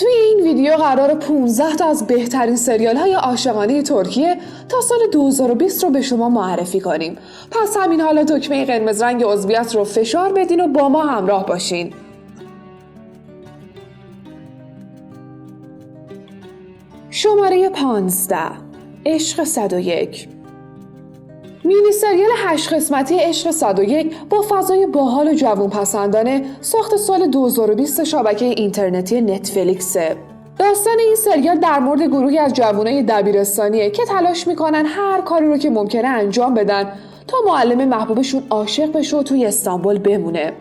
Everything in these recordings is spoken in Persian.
توی این ویدیو قرار 15 تا از بهترین سریال های عاشقانه ترکیه تا سال 2020 رو به شما معرفی کنیم. پس همین حالا دکمه قرمز رنگ عضویت رو فشار بدین و با ما همراه باشین. شماره 15 عشق 101. مینی سریال 8 قسمتی عشق 101 با فضای باحال و جوانپسندانه ساخت سال 2020 شبکه اینترنتی نتفلیکسه. داستان این سریال در مورد گروهی از جوانای دبیرستانیه که تلاش میکنن هر کاری رو که ممکنه انجام بدن تا معلم محبوبشون عاشق بشه و توی استانبول بمونه.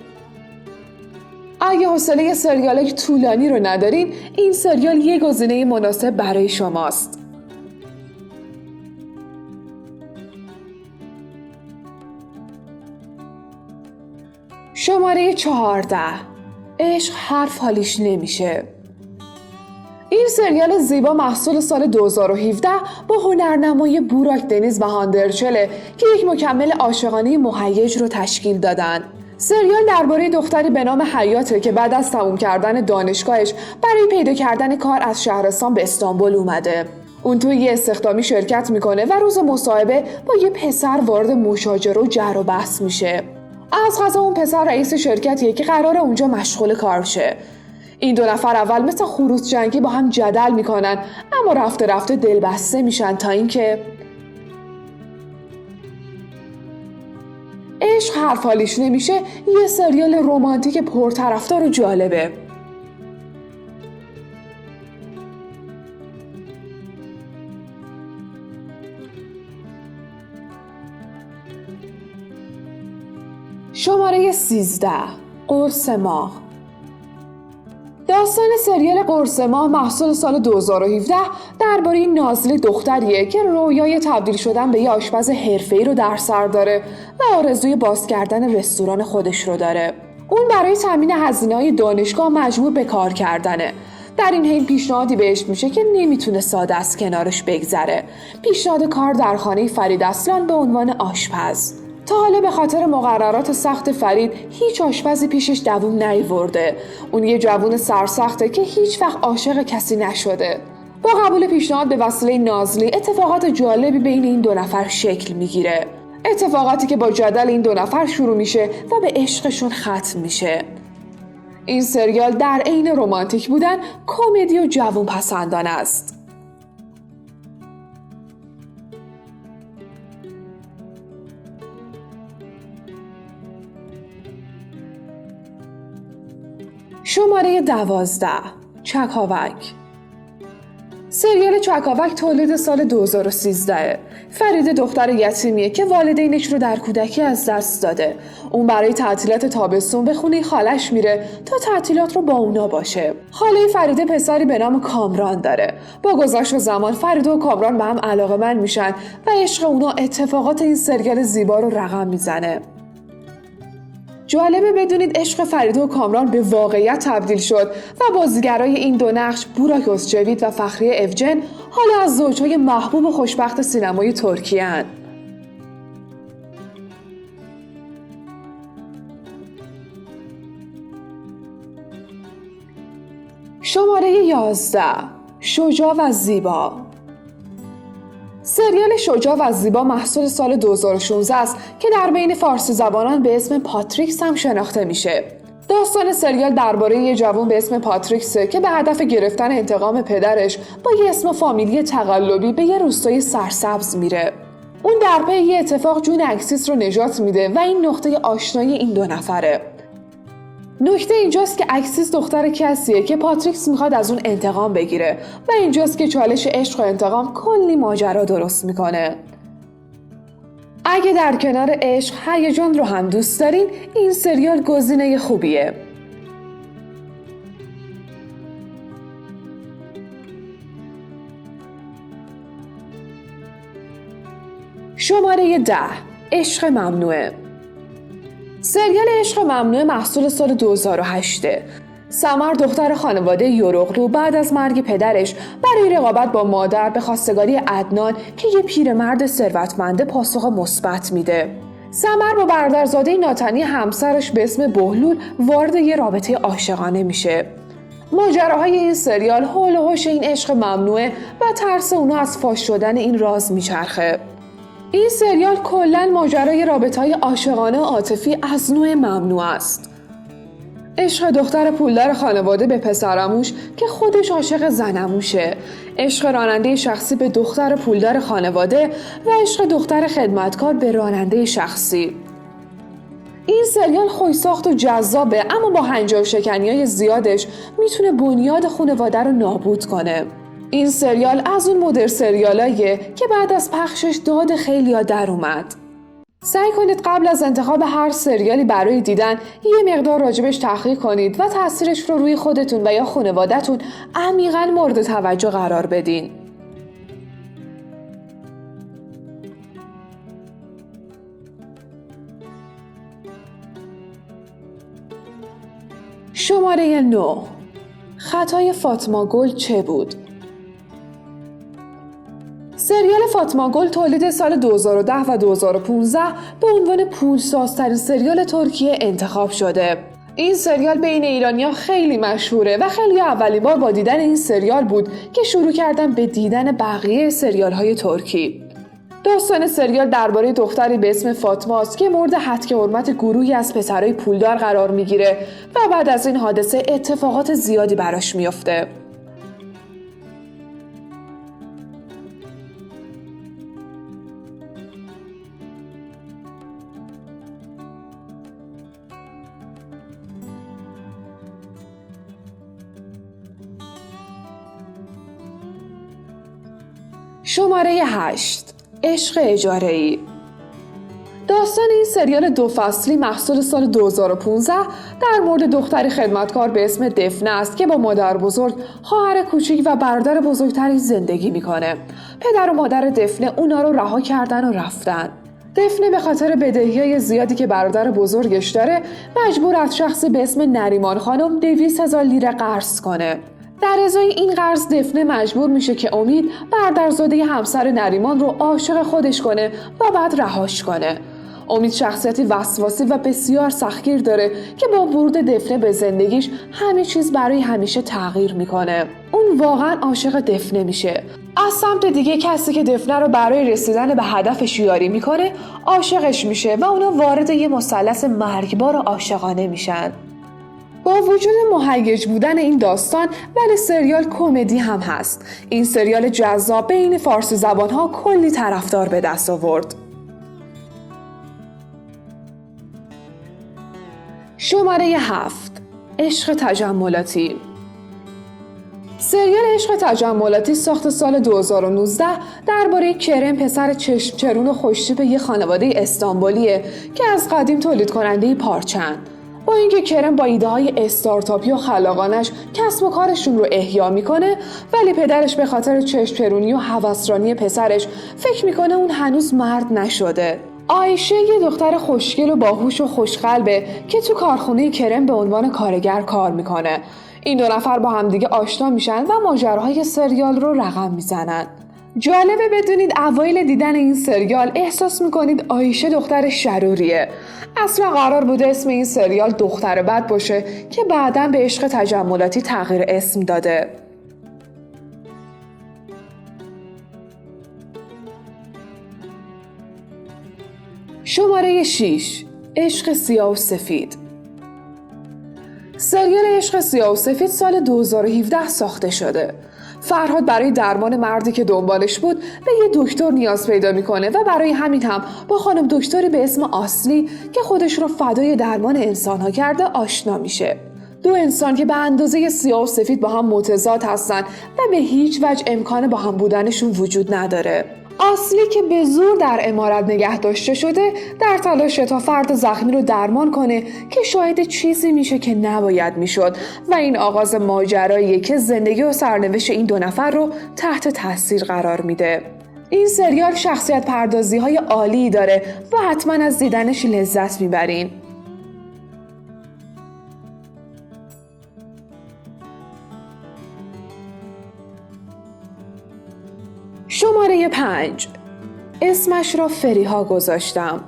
اگه حوصله سریالای طولانی رو ندارین، این سریال یه گزینه مناسب برای شماست. شماره 14 عشق حرف حالیش نمیشه. این سریال زیبا محصول سال 2017 با هنرنمای بوراک دنیز و هاندرچله که یک مکمل عاشقانه مهیج رو تشکیل دادن. سریال درباره دختری به نام حیاته که بعد از تموم کردن دانشگاهش برای پیدا کردن کار از شهرستان به استانبول اومده. اون توی یه استخدامی شرکت میکنه و روز مصاحبه با یه پسر وارد مشاجره و جر و بحث میشه. از قضا اون پسر رئیس شرکتیه که قراره اونجا مشغول کار شه. این دو نفر اول مثل خروس جنگی با هم جدل میکنن، اما رفته رفته دلبسته میشن تا اینکه عشق حرف حالیش نمیشه. یه سریال رمانتیک پرطرفدار و جالبه. شماره 13 قرص ماه. داستان سریال قرص ماه محصول سال 2017 درباره نازلی دختریه که رویای تبدیل شدن به یه آشپز حرفه‌ای رو در سر داره و آرزوی باز کردن رستوران خودش رو داره. اون برای تامین هزینه‌های دانشگاه مجبور به کار کردنه. در این حین پیشنهادی بهش میشه که نمیتونه ساده از کنارش بگذره. پیشنهاد کار در خانه فرید اصلان به عنوان آشپز. تا حالا به خاطر مقررات سخت فرید هیچ آشپزی پیشش دووم نیورده. اون یه جوون سرسخته که هیچ وقت عاشق کسی نشده. با قبول پیشنهاد به وسیله نازلی اتفاقات جالبی بین این دو نفر شکل میگیره. اتفاقاتی که با جدل این دو نفر شروع میشه و به عشقشون ختم میشه. این سریال در عین رمانتیک بودن کمدی و جوون پسندانه است. شماره 12 چکاوک. سریال چکاوک تولید سال 2013. فرید دختر یتیمیه که والدینش رو در کودکی از دست داده. اون برای تعطیلات تابستون به خونه خالش میره تا تعطیلات رو با اونا باشه. خاله فرید پسری به نام کامران داره. با گذشت زمان فرید و کامران به هم علاقه‌مند میشن و عشق اونا اتفاقات این سریال زیبا رو رقم میزنه. جالبه بدونید عشق فرید و کامران به واقعیت تبدیل شد و بازیگرای این دو نقش بوراک özçivit و فخریه evcen حالا از زوجهای محبوب و خوشبخت سینمای ترکیه اند. شماره 11 شجاع و زیبا. سریال شجاع و زیبا محصول سال 2016 است که در بین فارسی زبانان به اسم پاتریکس هم شناخته میشه. داستان سریال درباره یه جوان به اسم پاتریکسه که به هدف گرفتن انتقام پدرش با یه اسم فامیلی تقلبی به یه روستای سرسبز میره. اون در پی یه اتفاق جون اکسیس رو نجات میده و این نقطه آشنایی این دو نفره. نکته اینجاست که اکسیس دختر کسیه که پاتریکس میخواد از اون انتقام بگیره و اینجاست که چالش عشق و انتقام کلی ماجرا درست میکنه. اگه در کنار عشق هیجان رو هم دوست دارین، این سریال گزینه خوبیه. شماره 10 عشق ممنوعه. سریال عشق ممنوع محصول سال 2008. سمر دختر خانواده یوروغلو بعد از مرگ پدرش برای رقابت با مادر به خواستگاری عدنان که یه پیرمرد ثروتمنده پاسخ مثبت میده. سمر با برادرزاده ناتنی همسرش به اسم بهلول وارد یه رابطه عاشقانه میشه. ماجراهای این سریال حول و حوش این عشق ممنوعه و ترس اونا از فاش شدن این راز میچرخه. این سریال کلاً ماجرای رابطه‌های عاشقانه و عاطفی از نوع ممنوع است. عشق دختر پولدار خانواده به پسرعموش که خودش عاشق زنعموشه، عشق راننده شخصی به دختر پولدار خانواده و عشق دختر خدمتکار به راننده شخصی. این سریال خوش‌ساخت و جذابه، اما با هنجار شکنی‌های زیادش میتونه بنیاد خانواده رو نابود کنه. این سریال از اون مدر سریالاییه که بعد از پخشش داد خیلیا در اومد. سعی کنید قبل از انتخاب هر سریالی برای دیدن یه مقدار راجبش تحقیق کنید و تأثیرش رو روی خودتون و یا خانواده‌تون عمیقاً مورد توجه قرار بدین. شماره 9. خطای فاطمه گل چه بود؟ سریال فاطمه گل تولید سال 2010 و 2015 به عنوان پولسازترین سریال ترکیه انتخاب شده. این سریال بین ایرانی‌ها خیلی مشهوره و خیلی اولین بار با دیدن این سریال بود که شروع کردن به دیدن بقیه سریال‌های ترکی. داستان سریال درباره دختری به اسم فاطمه است که مورد هتک حرمت گروهی از پسرای پولدار قرار میگیره و بعد از این حادثه اتفاقات زیادی براش میفته. شماره 8. عشق اجاره‌ای. داستان این سریال 2 فصلی محصول سال 2015 در مورد دختری خدمتکار به اسم دفنه است که با مادر بزرگ، خواهر کوچیک و برادر بزرگتری زندگی میکنه. پدر و مادر دفنه اونا رو رها کردن و رفتن. دفنه به خاطر بدهی‌های زیادی که برادر بزرگش داره مجبور از شخصی به اسم نریمان خانم 200,000 لیره قرض کنه. در ازای این قرض دفنه مجبور میشه که امید برادرزاده همسر نریمان رو عاشق خودش کنه و بعد رهاش کنه. امید شخصیتی وسواسی و بسیار سختگیر داره که با ورود دفنه به زندگیش همه چیز برای همیشه تغییر میکنه. اون واقعا عاشق دفنه میشه. از سمت دیگه کسی که دفنه رو برای رسیدن به هدفش یاری میکنه عاشقش میشه و اونا وارد یه مثلث مرگبار عاشقانه میشن. با وجود مهیج بودن این داستان ولی سریال کمدی هم هست. این سریال جذاب بین فارسی زبان‌ها کلی طرفدار به دست آورد. شماره 7. عشق تجملاتی. سریال عشق تجملاتی ساخت سال 2019 درباره کرم، پسر چشم چرون و خوش‌تیپ یه خانواده استانبولیه که از قدیم تولید کننده پارچه‌اند. با اینکه کرم با ایده‌های استارتاپی و خلاقانش کسب و کارشون رو احیا میکنه، ولی پدرش به خاطر چشم چرونی و هوسرانی پسرش فکر میکنه اون هنوز مرد نشده. عایشه یه دختر خوشگل و باهوش و خوشقلبه که تو کارخونه کرم به عنوان کارگر کار میکنه. این دو نفر با همدیگه آشنا میشن و ماجراهای سریال رو رقم میزنن. جالبه بدونید اوایل دیدن این سریال احساس میکنید عایشه دختر شروریه. اصلا قرار بوده اسم این سریال دختر بد باشه که بعداً به عشق تجملاتی تغییر اسم داده. شماره 6. عشق سیاه و سفید. سریال عشق سیاه و سفید سال 2017 ساخته شده. فرهاد برای درمان مردی که دنبالش بود به یه دکتر نیاز پیدا میکنه و برای همین هم با خانم دکتری به اسم آسلی که خودش رو فدای درمان انسان‌ها کرده آشنا میشه. دو انسان که به اندازه سیاه و سفید با هم متضاد هستن و به هیچ وجه امکان با هم بودنشون وجود نداره. آسلی که به زور در عمارت نگه داشته شده در تلاش تا فرد زخمی رو درمان کنه که شاهد چیزی میشه که نباید میشد و این آغاز ماجراییه که زندگی و سرنوشت این دو نفر رو تحت تاثیر قرار میده. این سریال شخصیت پردازی های عالی داره و حتما از دیدنش لذت میبرین. شماره 5. اسمش را فریها گذاشتم.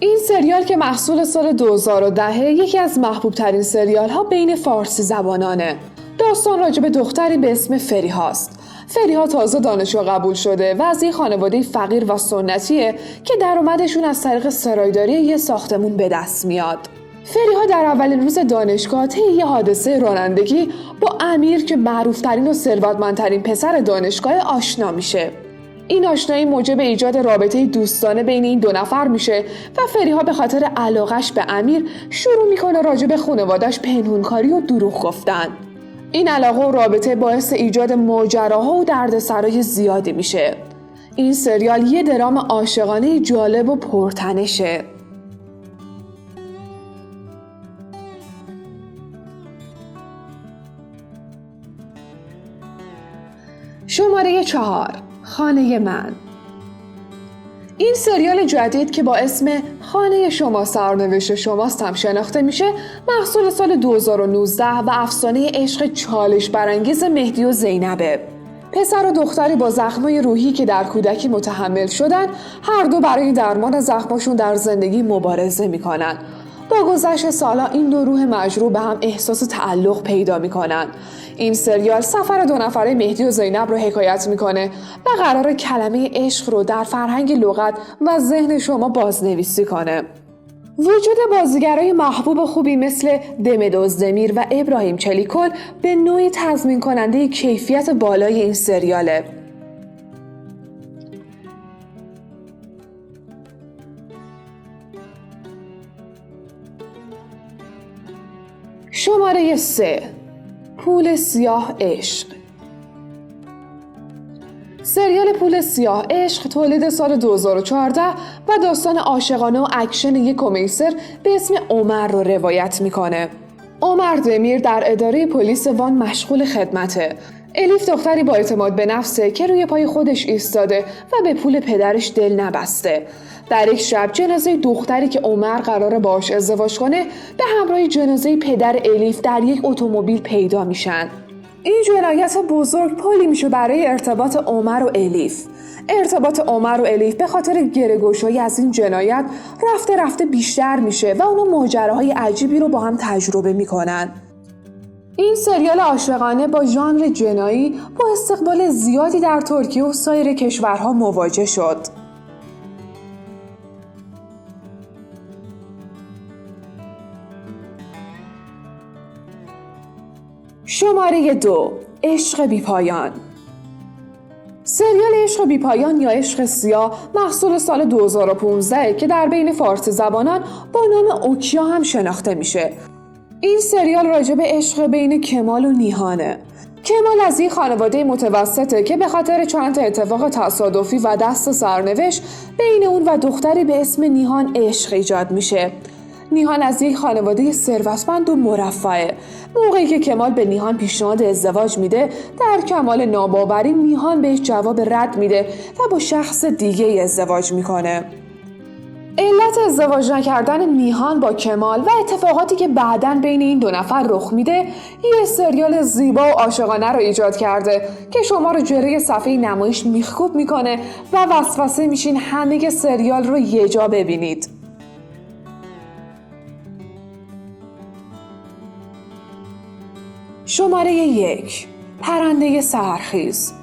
این سریال که محصول سال 2010 یکی از محبوب ترین سریال ها بین فارسی زبانانه. داستان راجع به دختری به اسم فریهاست. فریها تازه دانشگاه قبول شده و از یه خانواده فقیر و سنتیه که درآمدشون از طریق سرایداری یه ساختمون به دست میاد. فریها در اولین روز دانشگاه طی یه حادثه رانندگی با امیر که معروف‌ترین و ثروتمندترین پسر دانشگاه آشنا میشه. این آشنایی موجب ایجاد رابطه دوستانه بین این دو نفر میشه و فریها به خاطر علاقش به امیر شروع میکنه راجع به خانواده‌اش پنهونکاری و دروغ گفتن. این علاقه و رابطه باعث ایجاد ماجراها و دردسرای زیادی میشه. این سریال یه درام عاشقانه جالب و پرتنشه. شماره 4 خانه من. این سریال جدید که با اسم خانه شما سرنوشت شماست هم شناخته میشه محصول سال 2019 و افسانه عشق چالش برانگیز مهدی و زینبه. پسر و دختری با زخمای روحی که در کودکی متحمل شدن هر دو برای درمان زخماشون در زندگی مبارزه میکنن. با گذشت سالها این دو روح مجروح به هم احساس تعلق پیدا میکنن. این سریال سفر دو نفره مهدی و زینب رو حکایت میکنه و قراره کلمه عشق رو در فرهنگ لغت و ذهن شما بازنویسی کنه. وجود بازیگرای محبوب و خوبی مثل دمد özdemir و ابراهیم چلیکل به نوعی تضمین کننده کیفیت بالای این سریاله. شماره 3 پول سیاه عشق. سریال پول سیاه عشق تولید سال 2014 و داستان عاشقانه و اکشن یک کمیسر به اسم عمر رو روایت میکنه. عمر دمیر در اداره پلیس وان مشغول خدمته. الیف دختری با اعتماد به نفسه که روی پای خودش ایستاده و به پول پدرش دل نبسته. در یک شب جنازه دختری که عمر قراره باهاش ازدواج کنه به همراه جنازه پدر الیف در یک اتومبیل پیدا میشن. این جنایت بزرگ پلی میشه برای ارتباط عمر و الیف. ارتباط عمر و الیف به خاطر گره‌گشایی از این جنایت رفته بیشتر میشه و اونا ماجراهای عجیبی رو با هم تجربه میکنن. این سریال عاشقانه با ژانر جنایی با استقبال زیادی در ترکیه و سایر کشورها مواجه شد. شماره 2 عشق بی‌پایان. سریال عشق بی‌پایان یا عشق سیاه محصول سال 2015 که در بین فارسی زبانان با نام اوکیا هم شناخته میشه. این سریال راجع به عشق بین کمال و نیهانه. کمال از این خانواده متوسطه که به خاطر چند تا اتفاق تصادفی و دست سرنوشت بین اون و دختری به اسم نیهان عشق ایجاد میشه. نیهان از یک خانواده ثروتمند و مرفه. موقعی که کمال به نیهان پیشنهاد ازدواج میده در کمال ناباوری نیهان بهش جواب رد میده و با شخص دیگه ازدواج میکنه. علت ازدواج نکردن نیهان با کمال و اتفاقاتی که بعداً بین این دو نفر رخ میده یه سریال زیبا و عاشقانه رو ایجاد کرده که شما رو جلوی صفحه نمایش میخکوب میکنه و وسوسه میشین همه سریال رو یه جا ببینید. شماره 1 پرنده سحرخیز.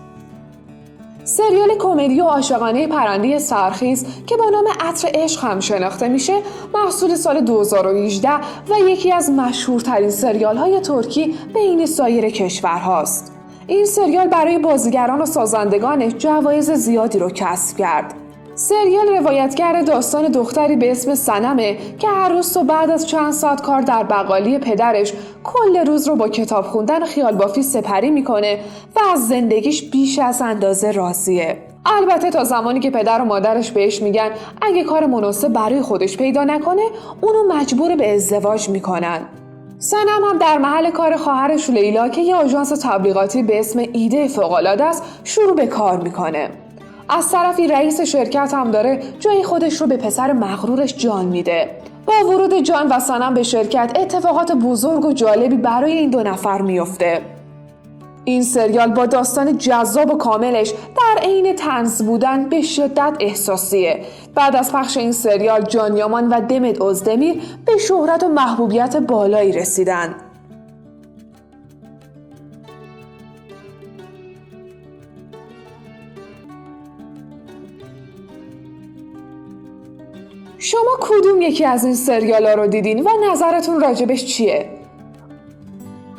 سریال کمدی و عاشقانه پرنده سحرخیز که با نام عطر عشق هم شناخته میشه محصول سال 2018 و یکی از مشهورترین سریال‌های ترکی بین سایر کشورهاست. این سریال برای بازیگران و سازندگانش جوایز زیادی رو کسب کرد. سریال روایتگر داستان دختری به اسم صنمه که هر روز صبح بعد از چند ساعت کار در بقالی پدرش کل روز رو با کتاب خوندن و خیال بافی سپری میکنه و از زندگیش بیش از اندازه راضیه. البته تا زمانی که پدر و مادرش بهش میگن اگه کار مناسب برای خودش پیدا نکنه اونو مجبور به ازدواج میکنن. صنم هم در محل کار خواهرش لیلا که یه آژانس تبلیغاتی به اسم ایده فوق‌العاده است شروع به کار میکنه. از طرفی رئیس شرکت هم داره جای خودش رو به پسر مغرورش جان میده. با ورود جان و صنم به شرکت اتفاقات بزرگ و جالبی برای این دو نفر میفته. این سریال با داستان جذاب و کاملش در عین طنز بودن به شدت احساسیه. بعد از پخش این سریال جان یامان و دمت اوزدمیر به شهرت و محبوبیت بالایی رسیدن. شما کدوم یکی از این سریالا رو دیدین و نظرتون راجبش چیه؟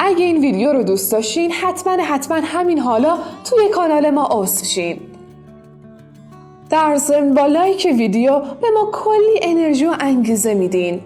اگه این ویدیو رو دوست داشتین حتما همین حالا توی کانال ما عضو شین. در ضمن با لایک ویدیو به ما کلی انرژی و انگیزه میدین.